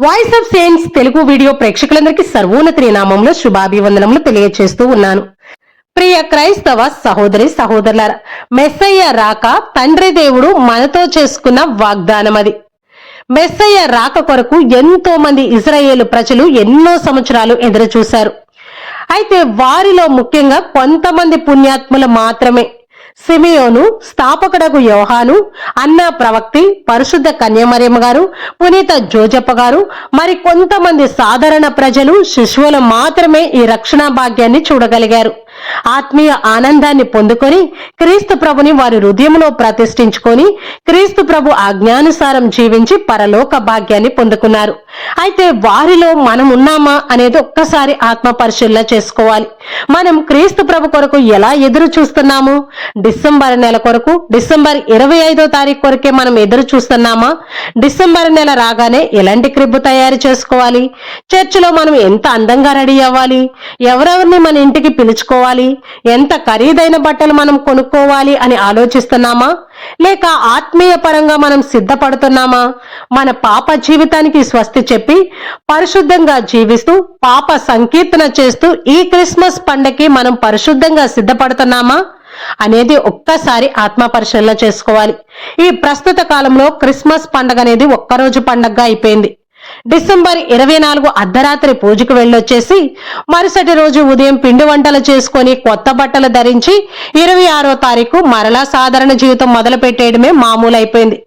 Voice of saints Telugu video ప్రేక్షకులందరికీ సర్వోన్నతి నామంలో శుభాభివందనములు తెలియజేస్తూ ఉన్నాను. ప్రియ క్రైస్తవ సహోదరి సహోదరులారా, మెస్సయ్య రాక తండ్రి దేవుడు మనతో చేసుకున్న వాగ్దానం అది. మెస్సయ్య రాక కొరకు ఎంతో మంది ఇజ్రాయేలు ప్రజలు ఎన్నో సంవత్సరాలు ఎదురు చూశారు. అయితే వారిలో ముఖ్యంగా కొంతమంది పుణ్యాత్ములు మాత్రమే, సిమియోను, స్థాపకుడకు యోహాను, అన్నా ప్రవక్తి, పరిశుద్ధ కన్యమరియమ్మ గారు, పునీత జోజప్ప గారు, మరి కొంతమంది సాధారణ ప్రజలు, శిశువులు మాత్రమే ఈ రక్షణ భాగ్యాన్ని చూడగలిగారు. ఆత్మీయ ఆనందాన్ని పొందుకొని క్రీస్తు ప్రభుని వారి హృదయంలో ప్రతిష్ఠించుకొని క్రీస్తు ప్రభు ఆజ్ఞానుసారం జీవించి పరలోక భాగ్యాన్ని పొందుకున్నారు. అయితే వారిలో మనం ఉన్నామా అనేది ఒక్కసారి ఆత్మ పరిశీలన చేసుకోవాలి. మనం క్రీస్తు ప్రభు కొరకు ఎలా ఎదురు చూస్తున్నాము? డిసెంబర్ నెల కొరకు, డిసెంబర్ 25వ తారీఖు కొరకే మనం ఎదురు చూస్తున్నామా? డిసెంబర్ నెల రాగానే ఎలాంటి క్రిబ్బు తయారు చేసుకోవాలి? చర్చిలో మనం ఎంత అందంగా రెడీ అవ్వాలి? ఎవరెవరిని మన ఇంటికి పిలుచుకోవాలి? ఎంత ఖరీదైన బట్టలు మనం కొనుక్కోవాలి అని ఆలోచిస్తున్నామా? లేక ఆత్మీయ పరంగా మనం సిద్ధపడుతున్నామా? మన పాప జీవితానికి స్వస్తి చెప్పి పరిశుద్ధంగా జీవిస్తూ పాప సంకీర్తన చేస్తూ ఈ క్రిస్మస్ పండగకి మనం పరిశుద్ధంగా సిద్ధపడుతున్నామా అనేది ఒక్కసారి ఆత్మ పరిశీలన చేసుకోవాలి. ఈ ప్రస్తుత కాలంలో క్రిస్మస్ పండగ అనేది ఒక్కరోజు పండగగా అయిపోయింది. డిసెంబర్ 24 అర్ధరాత్రి పూజకు వెళ్ళొచ్చేసి మరుసటి రోజు ఉదయం పిండి వంటలు చేసుకొని కొత్త బట్టలు ధరించి 26వ తారీఖు మరలా సాధారణ జీవితం మొదలు పెట్టేయడమే మామూలు అయిపోయింది.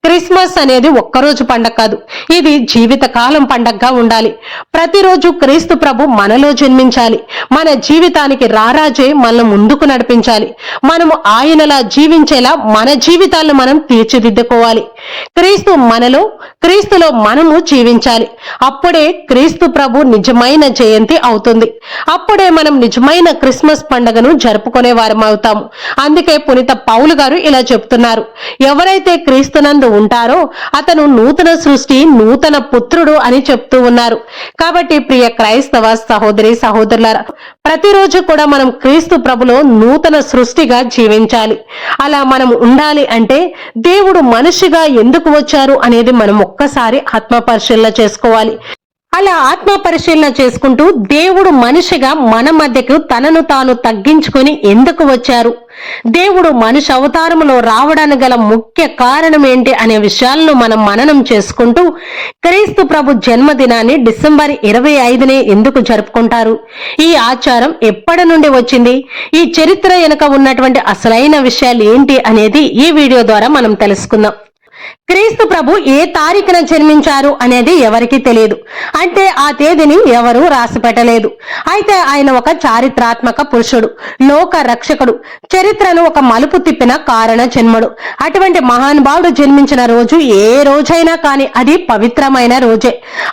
క్రిస్మస్ అనేది ఒక్కరోజు పండగ కాదు, ఇది జీవిత కాలం పండగగా ఉండాలి. ప్రతిరోజు క్రీస్తు ప్రభు మనలో జన్మించాలి. మన జీవితానికి రారాజే మనల్ని ముందుకు నడిపించాలి. మనము ఆయనలా జీవించేలా మన జీవితాలను మనం తీర్చిదిద్దుకోవాలి. క్రీస్తు మనలో, క్రీస్తులో మనము జీవించాలి. అప్పుడే క్రీస్తు ప్రభు నిజమైన జయంతి అవుతుంది. అప్పుడే మనం నిజమైన క్రిస్మస్ పండుగను జరుపుకునే వారం అవుతాము. అందుకే పునీత పౌలు గారు ఇలా చెప్తున్నారు, ఎవరైతే క్రీస్తునందు ఉంటారో అతను నూతన సృష్టి, నూతన పుత్రుడు అని చెప్తూ ఉన్నారు. కాబట్టి ప్రియ క్రైస్తవ సహోదరి సహోదరులారా, ప్రతిరోజు కూడా మనం క్రీస్తు ప్రభులో నూతన సృష్టిగా జీవించాలి. అలా మనం ఉండాలి అంటే దేవుడు మనిషిగా ఎందుకు వచ్చారు అనేది మనం ఒక్కసారి ఆత్మ పరిశీలన చేసుకోవాలి. అలా ఆత్మ పరిశీలన చేసుకుంటూ దేవుడు మనిషిగా మన మధ్యకు తనను తాను తగ్గించుకొని ఎందుకు వచ్చారు, దేవుడు మనిషి అవతారంలో రావడానికి గల ముఖ్య కారణం ఏంటి అనే విషయాలను మనం మననం చేసుకుంటూ క్రీస్తు ప్రభు జన్మదినాన్ని డిసెంబర్ 25నే ఎందుకు జరుపుకుంటారు, ఈ ఆచారం ఎప్పటి నుండి వచ్చింది, ఈ చరిత్ర వెనుక ఉన్నటువంటి అసలైన విషయాలు ఏంటి అనేది ఈ వీడియో ద్వారా మనం తెలుసుకుందాం. క్రీస్తు ప్రభు ఏ తారీఖున జన్మించారు అనేది ఎవరికి తెలియదు. అంటే ఆ తేదీని ఎవరూ రాసి పెట్టలేదు. అయితే ఆయన ఒక చారిత్రాత్మక పురుషుడు, లోక రక్షకుడు, చరిత్రను ఒక మలుపు తిప్పిన కారణ జన్ముడు. అటువంటి మహానుభావుడు జన్మించిన రోజు ఏ రోజైనా కానీ అది పవిత్రమైన రోజే.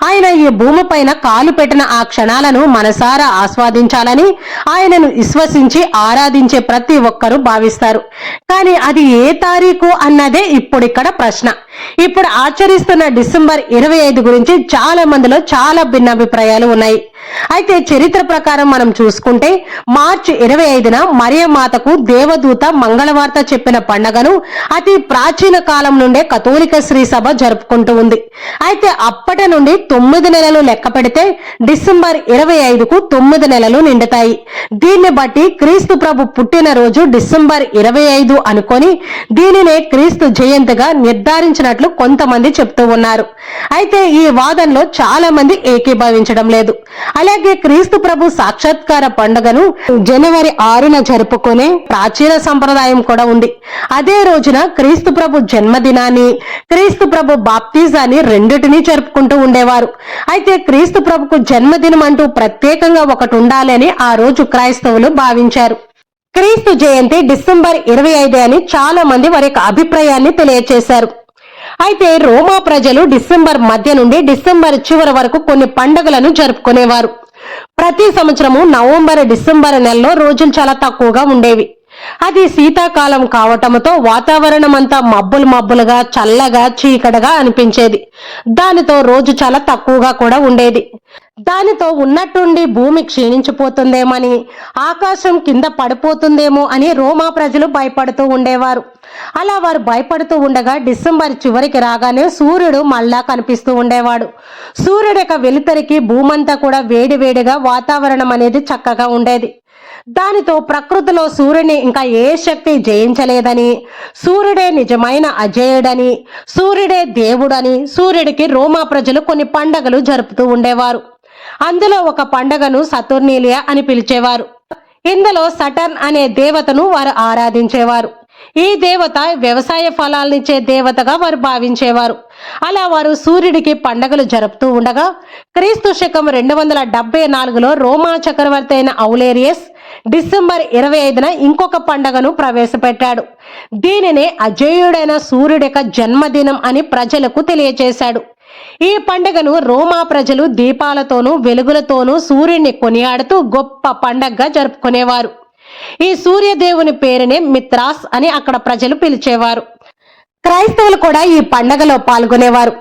ఆయన ఈ భూమిపైన కాలు పెట్టిన ఆ క్షణాలను మనసారా ఆస్వాదించాలని ఆయనను విశ్వసించి ఆరాధించే ప్రతి ఒక్కరూ భావిస్తారు. కానీ అది ఏ తారీఖు అన్నదే ఇప్పుడిక్కడ ప్రశ్న. ఇప్పుడు ఆచరిస్తున్న డిసెంబర్ 25 గురించి చాలా మందిలో చాలా భిన్నాభిప్రాయాలు ఉన్నాయి. అయితే చరిత్ర ప్రకారం మనం చూసుకుంటే మార్చి 25న మరియమాతకు దేవదూత మంగళవార్త చెప్పిన పండగను అతి ప్రాచీన కాలం నుండే కథోలిక శ్రీ సభ జరుపుకుంటూ ఉంది. అయితే అప్పటి నుండి 9 నెలలు లెక్క పెడితే డిసెంబర్ 25కు 9 నెలలు నిండుతాయి. దీన్ని బట్టి క్రీస్తు ప్రభు పుట్టిన రోజు డిసెంబర్ 25 అనుకొని దీనినే క్రీస్తు జయంతిగా నిర్ధారించినట్లు కొంతమంది చెప్తూ ఉన్నారు. అయితే ఈ వాదనలో చాలా మంది ఏకీభవించడం లేదు. అలాగే క్రీస్తు ప్రభు సాక్షాత్కార పండుగను జనవరి 6న జరుపుకునే ప్రాచీన సంప్రదాయం కూడా ఉంది. అదే రోజున క్రీస్తు ప్రభు జన్మదినాన్ని, క్రీస్తు ప్రభు బాప్తిజాన్ని రెండిటినీ జరుపుకుంటూ ఉండేవారు. అయితే క్రీస్తు ప్రభుకు జన్మదినం అంటూ ప్రత్యేకంగా ఒకటి ఉండాలని ఆ రోజు క్రైస్తవులు భావించారు. క్రీస్తు జయంతి డిసెంబర్ 25 అని చాలా మంది వారి యొక్క అభిప్రాయాన్ని తెలియజేశారు. అయితే రోమా ప్రజలు డిసెంబర్ మధ్య నుండి డిసెంబర్ చివరి వరకు కొన్ని పండుగలను జరుపుకునేవారు. ప్రతి సంవత్సరము నవంబర్, డిసెంబర్ నెలలో రోజులు చాలా తక్కువగా ఉండేవి. అది శీతాకాలం కావటంతో వాతావరణం అంతా మబ్బులుగా, చల్లగా, చీకటిగా అనిపించేది. దానితో రోజు చాలా తక్కువగా కూడా ఉండేది. దానితో ఉన్నట్టుండి భూమి క్షీణించిపోతుందేమని, ఆకాశం కింద పడిపోతుందేమో అని రోమా ప్రజలు భయపడుతూ ఉండేవారు. అలా వారు భయపడుతూ ఉండగా డిసెంబర్ చివరికి రాగానే సూర్యుడు మళ్ళా కనిపిస్తూ ఉండేవాడు. సూర్యుడి యొక్క వెలుతరికి భూమంతా కూడా వేడివేడిగా, వాతావరణం అనేది చక్కగా ఉండేది. దానితో ప్రకృతిలో సూర్యుని ఇంకా ఏ శక్తి జయించలేదని, సూర్యుడే నిజమైన అజేయుడని, సూర్యుడే దేవుడని సూర్యుడికి రోమా ప్రజలు కొన్ని పండగలు జరుపుతూ ఉండేవారు. అందులో ఒక పండగను సతుర్నీలియా అని పిలిచేవారు. ఇందులో సటర్న్ అనే దేవతను వారు ఆరాధించేవారు. ఈ దేవత వ్యవసాయ ఫలాలనిచ్చే దేవతగా వారు భావించేవారు. అలా వారు సూర్యుడికి పండగలు జరుపుతూ ఉండగా క్రీస్తు శకం 274లో రోమా చక్రవర్తి అయిన ఔలేరియస్ డిసెంబర్ 25న ఇంకొక పండగను ప్రవేశపెట్టాడు. దీనినే అజేయుడైన సూర్యుడి యొక్క జన్మదినం అని ప్రజలకు తెలియచేశాడు. ఈ పండుగను రోమా ప్రజలు దీపాలతోనూ వెలుగులతోనూ సూర్యుడిని కొనియాడుతూ గొప్ప పండగగా జరుపుకునేవారు. ఈ సూర్యదేవుని పేరునే మిత్రాస్ అని అక్కడ ప్రజలు పిలిచేవారు. క్రైస్తవులు కూడా ఈ పండగలో పాల్గొనేవారు.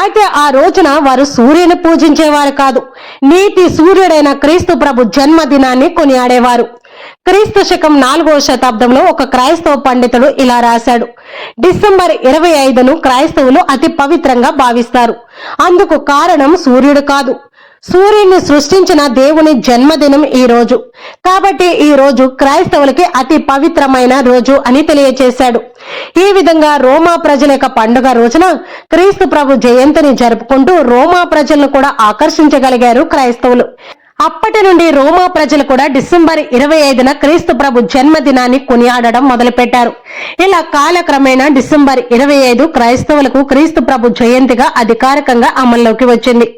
అయితే ఆ రోజున వారు సూర్యుని పూజించేవారు కాదు, నీతి సూర్యుడైన క్రీస్తు ప్రభు జన్మదినాన్ని కొనియాడేవారు. క్రీస్తు శకం 4వ శతాబ్దంలో ఒక క్రైస్తవ పండితుడు ఇలా రాశాడు: డిసెంబర్ 25ను క్రైస్తవులు అతి పవిత్రంగా భావిస్తారు. అందుకు కారణం సూర్యుడు కాదు, సూర్యుడిని సృష్టించిన దేవుని జన్మదినం ఈ రోజు. కాబట్టి ఈ రోజు క్రైస్తవులకి అతి పవిత్రమైన రోజు అని తెలియచేశాడు. ఈ విధంగా రోమా ప్రజల యొక్క పండుగ రోజున క్రీస్తు ప్రభు జయంతిని జరుపుకుంటూ రోమా ప్రజలను కూడా ఆకర్షించగలిగారు క్రైస్తవులు. అప్పటి నుండి రోమా ప్రజలు కూడా డిసెంబర్ 25న క్రీస్తు ప్రభు జన్మదినాన్ని కొనియాడడం మొదలుపెట్టారు. ఇలా కాలక్రమేణా డిసెంబర్ 25 క్రైస్తవులకు క్రీస్తు ప్రభు జయంతిగా అధికారికంగా అమల్లోకి వచ్చింది.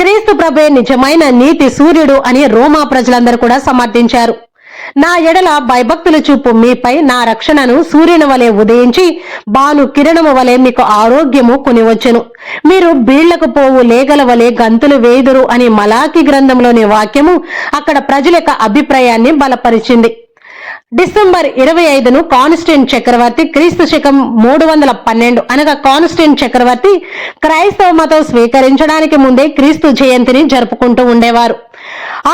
క్రీస్తు ప్రభే నిజమైన నీతి సూర్యుడు అని రోమా ప్రజలందరూ కూడా సమర్థించారు. నా ఎడల భయభక్తులు చూపు మీపై నా రక్షణను సూర్యుని వలె ఉదయించి బాను కిరణము వలె మీకు ఆరోగ్యము కొనివచ్చును. మీరు బీళ్లకు పోవు లేగల వలె గంతులు వేయుదురు అని మలాకి గ్రంథంలోని వాక్యము అక్కడ ప్రజల యొక్క అభిప్రాయాన్ని బలపరిచింది. డిసెంబర్ 25ను కాన్స్టెంట్ చక్రవర్తి క్రీస్తు శకం 312 అనగా కాన్స్టెంట్ చక్రవర్తి క్రైస్తవ మతం స్వీకరించడానికి ముందే క్రీస్తు జయంతిని జరుపుకుంటూ ఉండేవారు.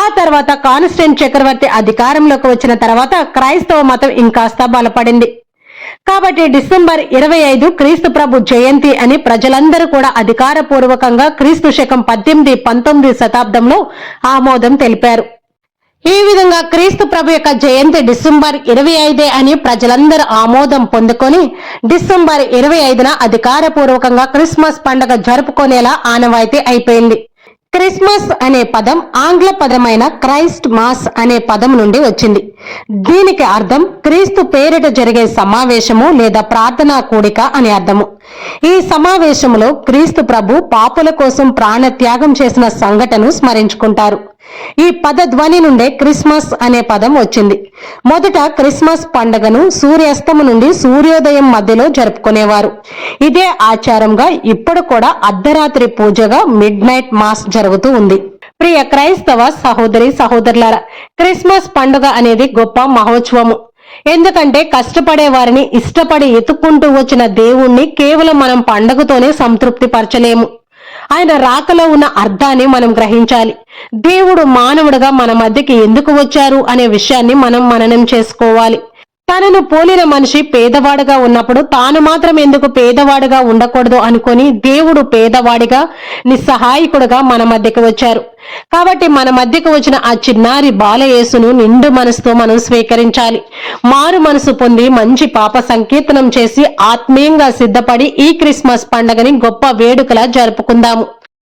ఆ తర్వాత కాన్స్టెంట్ చక్రవర్తి అధికారంలోకి వచ్చిన తర్వాత క్రైస్తవ మతం ఇంకాస్త బలపడింది. కాబట్టి డిసెంబర్ 25 క్రీస్తు ప్రభు జయంతి అని ప్రజలందరూ కూడా అధికారపూర్వకంగా క్రీస్తు శకం 18, 19 శతాబ్దంలో ఆమోదం తెలిపారు. ఈ విధంగా క్రీస్తు ప్రభు యొక్క జయంతి డిసెంబర్ 25 అని ప్రజలందరూ ఆమోదం పొందుకొని డిసెంబర్ 25న అధికారపూర్వకంగా క్రిస్మస్ పండుగ జరుపుకునేలా ఆనవాయితీ అయిపోయింది. క్రిస్మస్ అనే పదం ఆంగ్ల పదమైన క్రైస్ట్ మాస్ అనే పదం నుండి వచ్చింది. దీనికి అర్థం క్రీస్తు పేరిట జరిగే సమావేశము లేదా ప్రార్థనా కూడిక అని అర్థము. ఈ సమావేశములో క్రీస్తు ప్రభు పాపుల కోసం ప్రాణత్యాగం చేసిన సంఘటనను స్మరించుకుంటారు. ఈ పద ధ్వని నుండే క్రిస్మస్ అనే పదం వచ్చింది. మొదట క్రిస్మస్ పండుగను సూర్యాస్తము నుండి సూర్యోదయం మధ్యలో జరుపుకునేవారు. ఇదే ఆచారంగా ఇప్పుడు కూడా అర్ధరాత్రి పూజగా మిడ్ నైట్ మాస్ జరుగుతూ ఉంది. ప్రియ క్రైస్తవ సహోదరి సహోదరులారా, క్రిస్మస్ పండుగ అనేది గొప్ప మహోత్సవము. ఎందుకంటే కష్టపడే వారిని ఇష్టపడి ఎత్తుక్కుంటూ వచ్చిన దేవుణ్ణి కేవలం మనం పండుగతోనే సంతృప్తి పరచలేము. ఆయన రాకలో ఉన్న అర్థాన్ని మనం గ్రహించాలి. దేవుడు మానవుడిగా మన మధ్యకి ఎందుకు వచ్చారు అనే విషయాన్ని మనం మననం చేసుకోవాలి. తనను పోలిన మనిషి పేదవాడుగా ఉన్నప్పుడు తాను మాత్రం ఎందుకు పేదవాడుగా ఉండకూడదు అనుకొని దేవుడు పేదవాడిగా నిస్సహాయకుడుగా మన మధ్యకి వచ్చారు. కాబట్టి మన మధ్యకు వచ్చిన ఆ చిన్నారి బాలయేసును నిండు మనసుతో మనం స్వీకరించాలి. మారు మనసు పొంది మంచి పాప సంకీర్తనం చేసి ఆత్మీయంగా సిద్ధపడి ఈ క్రిస్మస్ పండుగని గొప్ప వేడుకలా జరుపుకుందాము.